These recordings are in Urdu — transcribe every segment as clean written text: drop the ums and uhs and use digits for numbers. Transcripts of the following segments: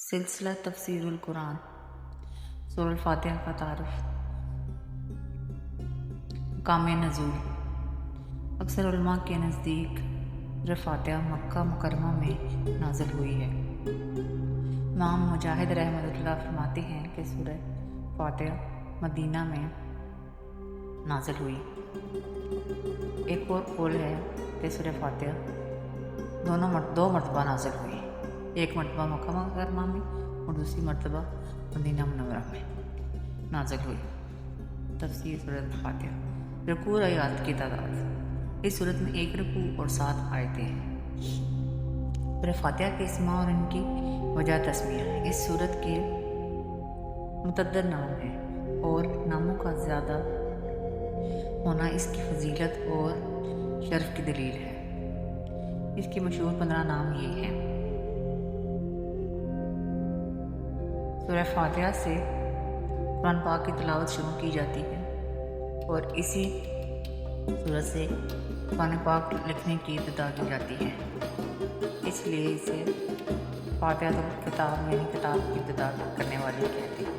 سلسلہ تفسیر القرآن سورہ الفاتحہ کا تعارف۔ مقام نزول۔ اکثر علماء کے نزدیک سورہ فاتحہ مکہ مکرمہ میں نازل ہوئی ہے۔ امام مجاہد رحمۃ اللہ فرماتے ہیں کہ سورہ فاتحہ مدینہ میں نازل ہوئی۔ ایک اور قول ہے کہ سورہ فاتحہ دو مرتبہ نازل ہوئی، ایک مرتبہ مکہ مکرمہ میں اور دوسری مرتبہ مدینہ منورہ میں نازل ہوئی۔ تفسیر سورۃ الفاتحہ۔ رکوع آیات کی تعداد۔ اس صورت میں 1 رکوع اور 7 آیتیں ہیں۔ سورہ فاتحہ کے اسماء اور ان کی وجہ تسمیہ۔ اس صورت کے متعدد نام ہیں اور ناموں کا زیادہ ہونا اس کی فضیلت اور شرف کی دلیل ہے۔ اس کے مشہور 15 نام یہ ہیں۔ سورہ فاتحہ سے قرآن پاک کی تلاوت شروع کی جاتی ہے اور اسی سورت سے قرآن پاک لکھنے کی ابتدا کی جاتی ہے، اس لیے اسے فاتحۃ الکتاب یعنی کتاب کی ابتدا کرنے والی کہتے ہیں۔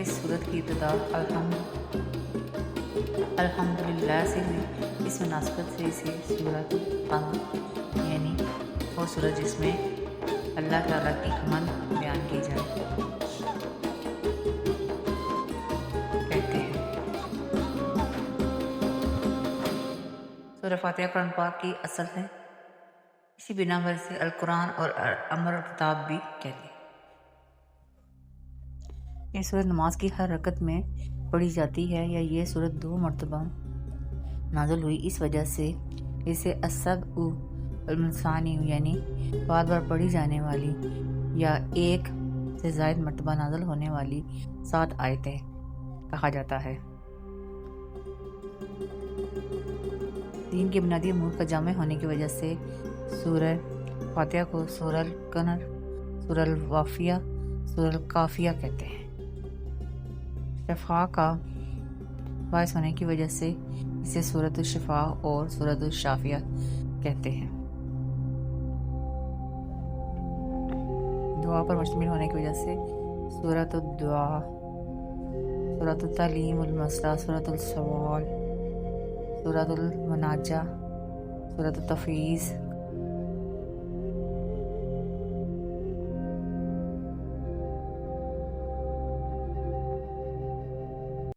اس سورت کی ابتدا الحمدللہ سے ہوئی۔ اس مناسبت سے اسے سورۃ الحمد یعنی وہ سورت جس میں اللہ تعالیٰ کی حمد بیان کی جائے کہتے ہیں۔ سورہ فاتحہ قرآن پاک کی اصل ہے، اسی بنا پر اسے القرآن اور امر الکتاب بھی کہتے ہیں۔ یہ سورت نماز کی ہر رکعت میں پڑھی جاتی ہے، یا یہ سورت 2 مرتبہ نازل ہوئی، اس وجہ سے اسے السبع المثانی یعنی بار بار پڑھی جانے والی یا ایک سے زائد مرتبہ نازل ہونے والی 7 آیتیں کہا جاتا ہے۔ دین کے بنیادی امور کا جامع ہونے کی وجہ سے سورہ فاتحہ کو سورہ القمر، سورہ الوافیہ، سورہ القافیہ کہتے ہیں۔ شفاء کا باعث ہونے کی وجہ سے اسے سورۃ الشفاء اور سورۃ الشافیہ کہتے ہیں۔ دعا پر مشتمل ہونے کی وجہ سے سورۃ الدعاء، سورۃ التعلیم المسئلہ، سورۃ السوال، سورۃ المناجاہ، سورۃ التفویض،